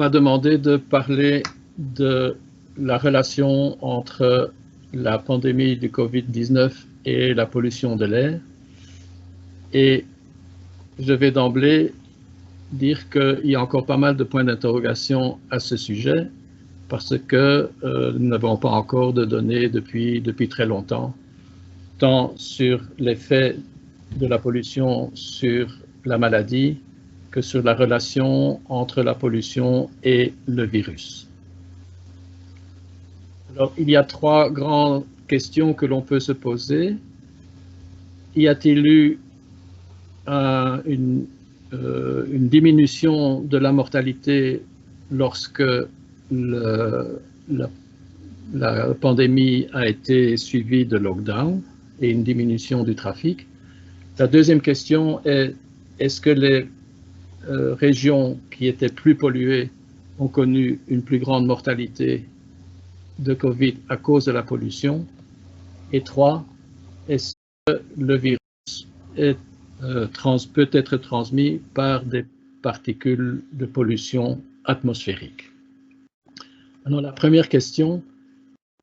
m'a demandé de parler de la relation entre la pandémie du Covid-19 et la pollution de l'air. Et je vais d'emblée dire qu'il y a encore pas mal de points d'interrogation à ce sujet, parce que nous n'avons pas encore de données depuis très longtemps, tant sur l'effet de la pollution sur la maladie que sur la relation entre la pollution et le virus. Alors, il y a trois grandes questions que l'on peut se poser. Y a-t-il eu une diminution de la mortalité lorsque la pandémie a été suivie de lockdown et une diminution du trafic? La deuxième question est, est-ce que les régions qui étaient plus polluées ont connu une plus grande mortalité de Covid à cause de la pollution? Et trois, est-ce que le virus peut être transmis par des particules de pollution atmosphérique? Alors, la première question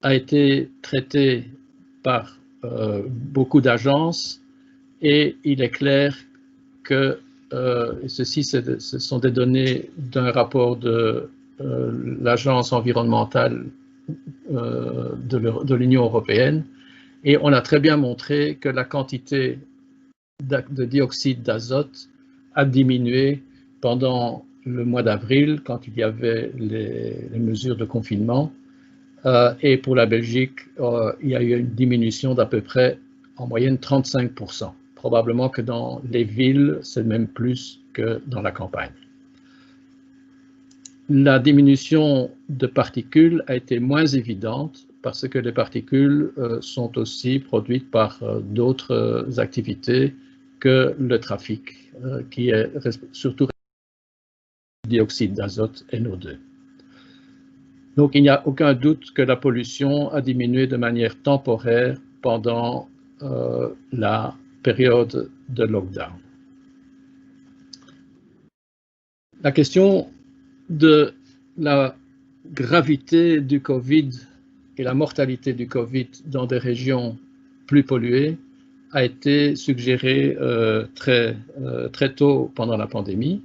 a été traitée par beaucoup d'agences et il est clair que ce sont des données d'un rapport de l'Agence environnementale de l'Union européenne, et on a très bien montré que la quantité de dioxyde d'azote a diminué pendant le mois d'avril, quand il y avait les mesures de confinement. Et pour la Belgique, il y a eu une diminution d'à peu près, en moyenne, 35%. Probablement que dans les villes, c'est même plus que dans la campagne. La diminution de particules a été moins évidente parce que les particules sont aussi produites par d'autres activités que le trafic, qui est surtout dioxyde d'azote NO2. Donc, il n'y a aucun doute que la pollution a diminué de manière temporaire pendant la période de lockdown. La question de la gravité du Covid et la mortalité du Covid dans des régions plus polluées a été suggérée très tôt pendant la pandémie,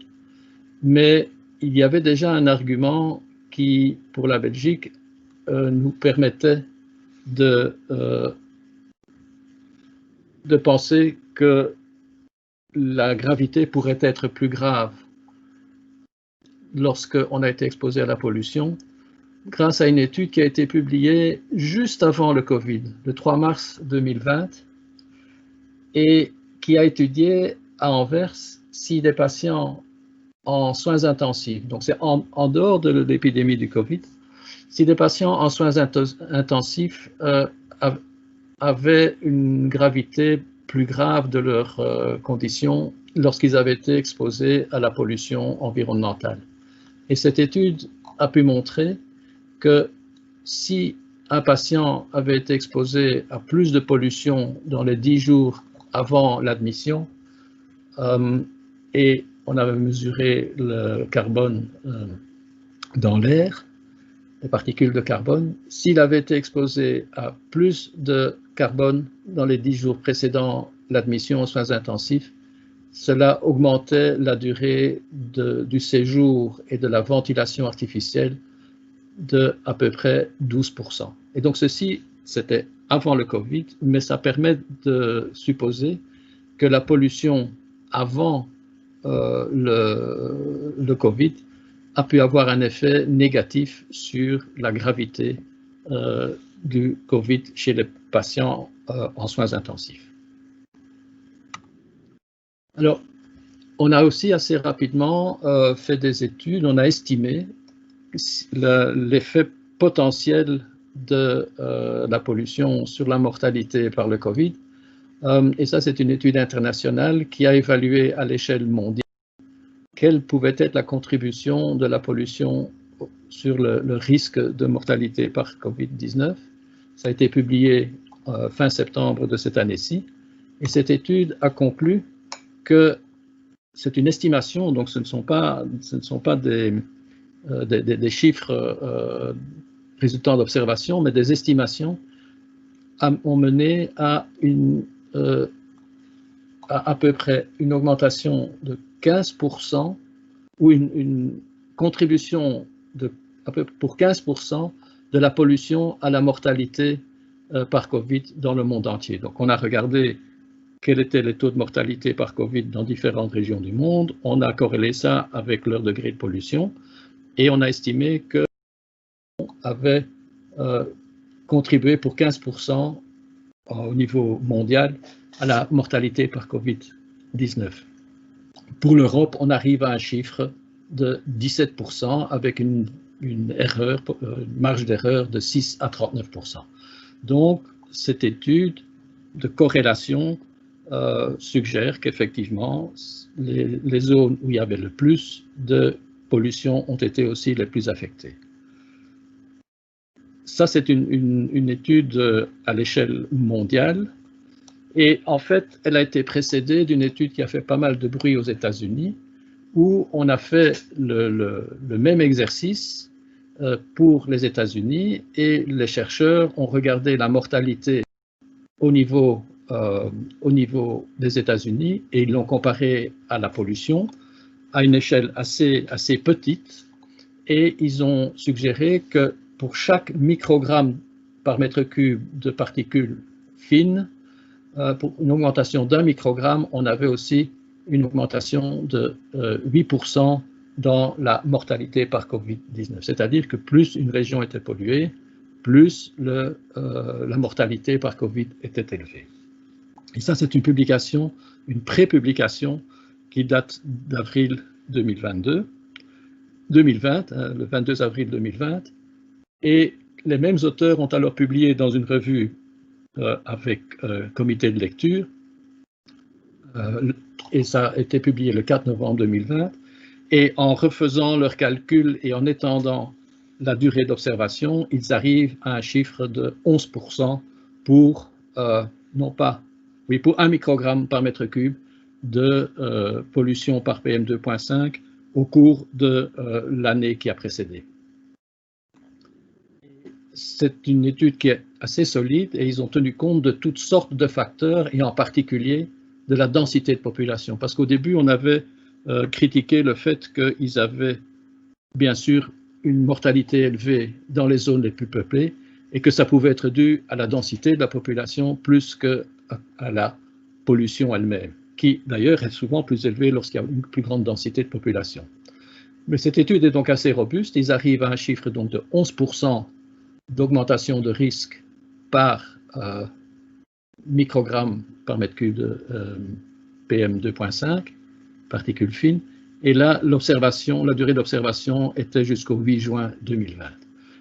mais il y avait déjà un argument qui, pour la Belgique, nous permettait de penser que la gravité pourrait être plus grave lorsqu'on a été exposé à la pollution, grâce à une étude qui a été publiée juste avant le Covid, le 3 mars 2020, et qui a étudié à Anvers si des patients en soins intensifs, donc c'est en dehors de l'épidémie du Covid, si des patients en soins intensifs avaient une gravité plus grave de leurs conditions lorsqu'ils avaient été exposés à la pollution environnementale. Et cette étude a pu montrer que si un patient avait été exposé à plus de pollution dans les 10 jours avant l'admission, et on avait mesuré le carbone dans l'air, les particules de carbone, s'il avait été exposé à plus de carbone dans les 10 jours précédant l'admission aux soins intensifs, cela augmentait la durée du séjour et de la ventilation artificielle de à peu près 12%. Et donc ceci, c'était avant le Covid, mais ça permet de supposer que la pollution avant le Covid a pu avoir un effet négatif sur la gravité du Covid chez les patients en soins intensifs. Alors, on a aussi assez rapidement fait des études, on a estimé l'effet potentiel de la pollution sur la mortalité par le Covid. Et ça, c'est une étude internationale qui a évalué à l'échelle mondiale quelle pouvait être la contribution de la pollution sur le risque de mortalité par Covid-19. Ça a été publié fin septembre de cette année-ci. Et cette étude a conclu que c'est une estimation, donc ce ne sont pas des chiffres résultant d'observations, mais des estimations ont mené à à peu près une augmentation de 15% ou une contribution pour 15% de la pollution à la mortalité par Covid dans le monde entier. Donc on a regardé quels étaient les taux de mortalité par Covid dans différentes régions du monde, on a corrélé ça avec leur degré de pollution et on a estimé que avait contribué pour 15% au niveau mondial à la mortalité par Covid-19. Pour l'Europe, on arrive à un chiffre de 17% avec une marge d'erreur de 6 à 39%. Donc, cette étude de corrélation suggère qu'effectivement, les zones où il y avait le plus de pollution ont été aussi les plus affectées. Ça, c'est une étude à l'échelle mondiale. Et en fait, elle a été précédée d'une étude qui a fait pas mal de bruit aux États-Unis, où on a fait le même exercice pour les États-Unis et les chercheurs ont regardé la mortalité au niveau des États-Unis et ils l'ont comparé à la pollution à une échelle assez petite et ils ont suggéré que pour chaque microgramme par mètre cube de particules fines, pour une augmentation d'1 microgramme, on avait aussi une augmentation de 8% dans la mortalité par Covid-19. C'est-à-dire que plus une région était polluée, plus la mortalité par Covid était élevée. Et ça, c'est une publication, une pré-publication qui date d'avril 2020, le 22 avril 2020. Et les mêmes auteurs ont alors publié dans une revue avec comité de lecture, et ça a été publié le 4 novembre 2020, et en refaisant leurs calculs et en étendant la durée d'observation, ils arrivent à un chiffre de 11% pour, pour 1 microgramme par mètre cube de pollution par PM2.5 au cours de l'année qui a précédé. C'est une étude qui est assez solide et ils ont tenu compte de toutes sortes de facteurs et en particulier de la densité de population. Parce qu'au début, on avait critiqué le fait qu'ils avaient bien sûr une mortalité élevée dans les zones les plus peuplées et que ça pouvait être dû à la densité de la population plus qu'à la pollution elle-même, qui d'ailleurs est souvent plus élevée lorsqu'il y a une plus grande densité de population. Mais cette étude est donc assez robuste. Ils arrivent à un chiffre donc de 11% d'augmentation de risque par microgramme par mètre cube de PM2.5, particules fines, et là, la durée d'observation était jusqu'au 8 juin 2020.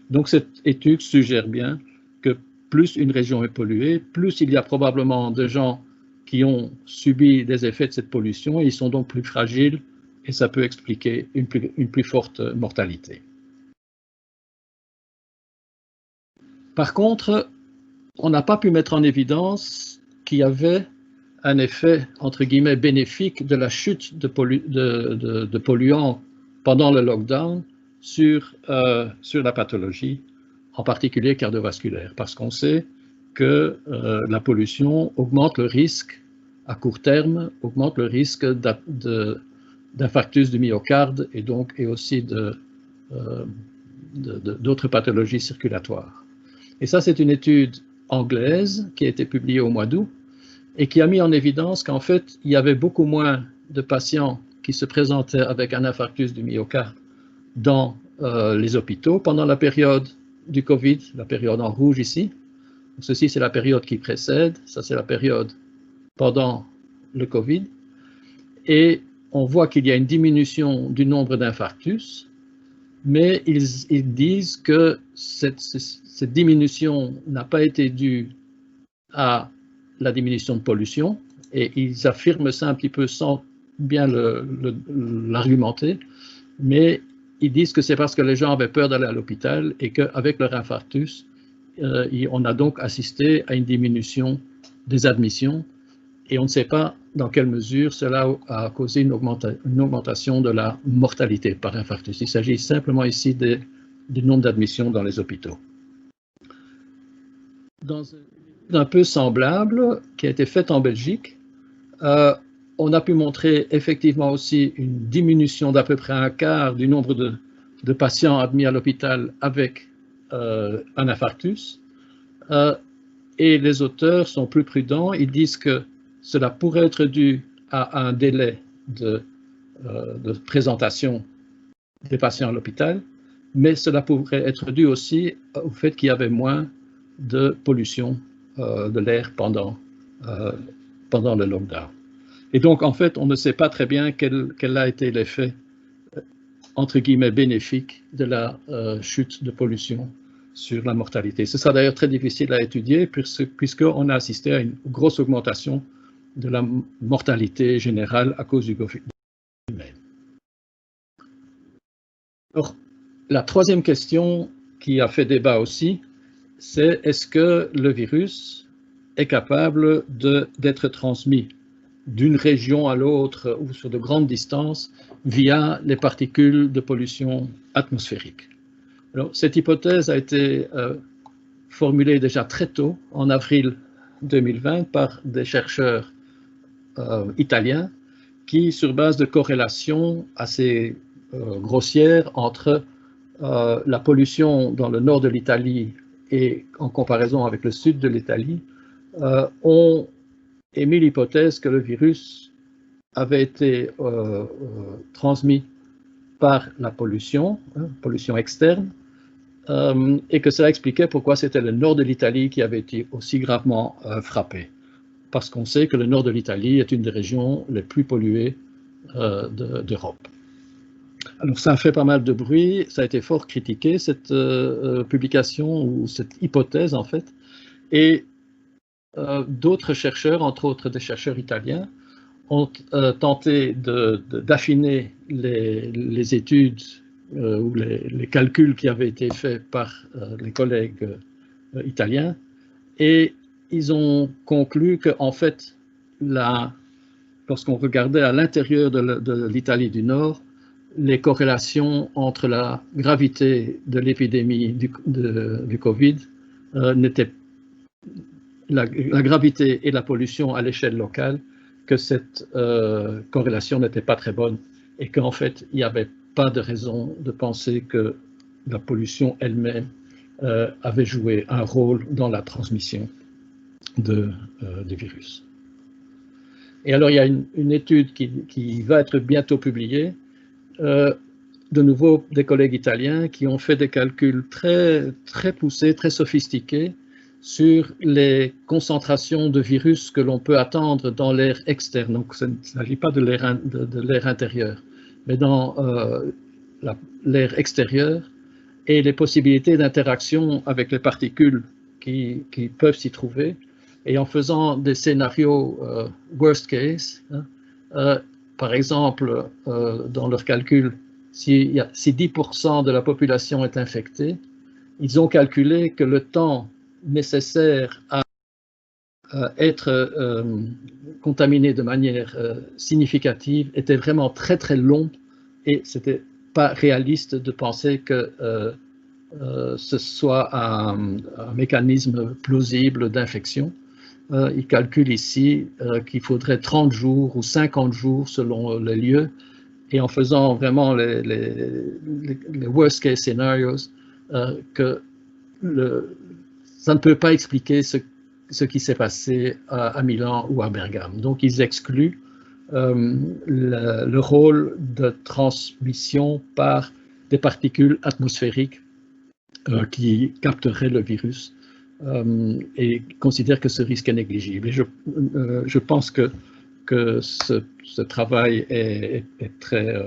Donc cette étude suggère bien que plus une région est polluée, plus il y a probablement de gens qui ont subi des effets de cette pollution, et ils sont donc plus fragiles, et ça peut expliquer une plus forte mortalité. Par contre, on n'a pas pu mettre en évidence qu'il y avait un effet, entre guillemets, bénéfique de la chute de polluants pendant le lockdown sur la pathologie, en particulier cardiovasculaire, parce qu'on sait que la pollution augmente le risque à court terme, augmente le risque d'infarctus du myocarde et aussi d'autres pathologies circulatoires. Et ça, c'est une étude anglaise qui a été publiée au mois d'août et qui a mis en évidence qu'en fait, il y avait beaucoup moins de patients qui se présentaient avec un infarctus du myocarde dans les hôpitaux pendant la période du Covid, la période en rouge ici. Ceci, c'est la période qui précède, ça c'est la période pendant le Covid. Et on voit qu'il y a une diminution du nombre d'infarctus, mais ils disent que cette diminution n'a pas été due à la diminution de pollution, et ils affirment ça un petit peu sans bien l'argumenter, mais ils disent que c'est parce que les gens avaient peur d'aller à l'hôpital et qu'avec leur infarctus, on a donc assisté à une diminution des admissions, et on ne sait pas dans quelle mesure cela a causé une augmentation de la mortalité par infarctus. Il s'agit simplement ici du nombre d'admissions dans les hôpitaux. Dans une étude un peu semblable qui a été faite en Belgique, on a pu montrer effectivement aussi une diminution d'à peu près un quart du nombre de patients admis à l'hôpital avec un infarctus. Et les auteurs sont plus prudents, ils disent que cela pourrait être dû à un délai de présentation des patients à l'hôpital, mais cela pourrait être dû aussi au fait qu'il y avait moins de pollution de l'air pendant le lockdown. Et donc, en fait, on ne sait pas très bien quel a été l'effet, entre guillemets, bénéfique de la chute de pollution sur la mortalité. Ce sera d'ailleurs très difficile à étudier puisqu'on a assisté à une grosse augmentation de la mortalité générale à cause du Covid-19. Alors, la troisième question qui a fait débat aussi, c'est est-ce que le virus est capable d'être transmis d'une région à l'autre ou sur de grandes distances via les particules de pollution atmosphérique. Alors, cette hypothèse a été formulée déjà très tôt, en avril 2020, par des chercheurs italiens qui, sur base de corrélations assez grossières entre la pollution dans le nord de l'Italie et en comparaison avec le sud de l'Italie, ont émis l'hypothèse que le virus avait été transmis par la pollution, pollution externe, et que cela expliquait pourquoi c'était le nord de l'Italie qui avait été aussi gravement frappé. Parce qu'on sait que le nord de l'Italie est une des régions les plus polluées d'Europe. Alors ça a fait pas mal de bruit, ça a été fort critiqué, cette publication ou cette hypothèse en fait, et d'autres chercheurs, entre autres des chercheurs italiens, ont tenté d'affiner les études ou les calculs qui avaient été faits par les collègues italiens, et ils ont conclu qu'en fait, lorsqu'on regardait à l'intérieur de l'Italie du Nord, les corrélations entre la gravité de l'épidémie du Covid n'étaient la gravité et la pollution à l'échelle locale, que cette corrélation n'était pas très bonne et qu'en fait, il n'y avait pas de raison de penser que la pollution elle-même avait joué un rôle dans la transmission du virus. Et alors, il y a une étude qui va être bientôt publiée, de nouveau des collègues italiens qui ont fait des calculs très, très poussés, très sophistiqués sur les concentrations de virus que l'on peut attendre dans l'air externe. Donc, il ne s'agit pas de l'air intérieur, mais dans l'air extérieur et les possibilités d'interaction avec les particules qui peuvent s'y trouver. Et en faisant des scénarios worst case, par exemple, dans leurs calculs, si 10% de la population est infectée, ils ont calculé que le temps nécessaire à être contaminé de manière significative était vraiment très très long et ce n'était pas réaliste de penser que ce soit un mécanisme plausible d'infection. Ils calculent ici qu'il faudrait 30 jours ou 50 jours selon les lieux et en faisant vraiment les worst case scenarios que ça ne peut pas expliquer ce qui s'est passé à Milan ou à Bergame. Donc, ils excluent le rôle de transmission par des particules atmosphériques qui capteraient le virus et considèrent que ce risque est négligible. Et je pense que ce travail est très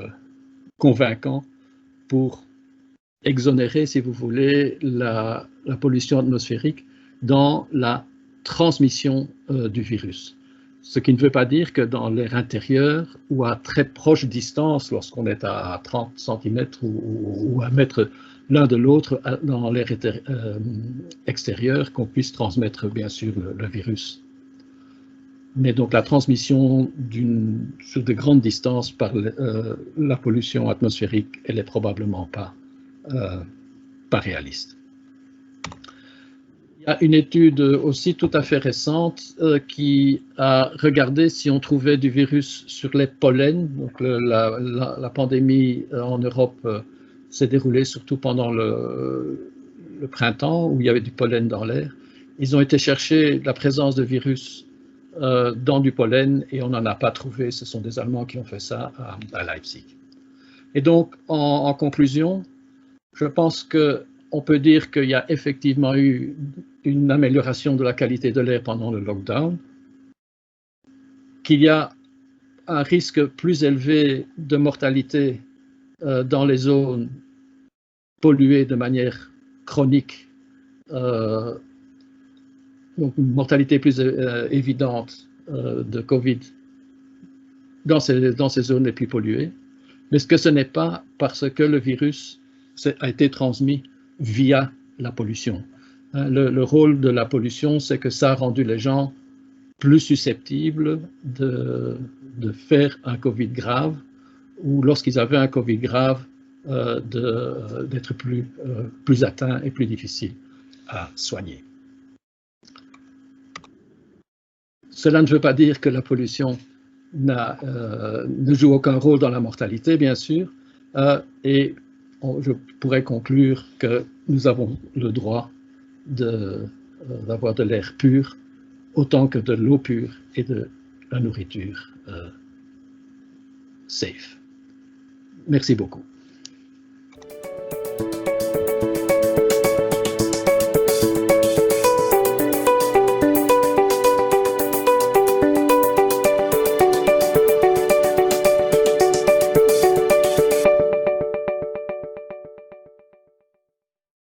convaincant pour exonérer, si vous voulez, la pollution atmosphérique dans la transmission du virus. Ce qui ne veut pas dire que dans l'air intérieur ou à très proche distance, lorsqu'on est à 30 cm ou à mètre l'un de l'autre dans l'air extérieur, qu'on puisse transmettre bien sûr le virus. mais donc la transmission sur de grandes distances par la pollution atmosphérique, elle n'est probablement pas réaliste. Il y a une étude aussi tout à fait récente qui a regardé si on trouvait du virus sur les pollens. Donc la pandémie en Europe s'est déroulée surtout pendant le printemps, où il y avait du pollen dans l'air. Ils ont été chercher la présence de virus dans du pollen et on n'en a pas trouvé. Ce sont des Allemands qui ont fait ça à Leipzig. Et donc, en conclusion, je pense qu'on peut dire qu'il y a effectivement eu une amélioration de la qualité de l'air pendant le lockdown, qu'il y a un risque plus élevé de mortalité dans les zones polluées de manière chronique, donc une mortalité plus évidente de Covid dans ces zones les plus polluées, mais ce n'est pas parce que le virus a été transmis via la pollution. Le rôle de la pollution, c'est que ça a rendu les gens plus susceptibles de faire un Covid grave, ou lorsqu'ils avaient un Covid grave, d'être plus atteints et plus difficiles à soigner. Cela ne veut pas dire que la pollution ne joue aucun rôle dans la mortalité, bien sûr, et je pourrais conclure que nous avons le droit d'avoir de l'air pur autant que de l'eau pure et de la nourriture safe. Merci beaucoup.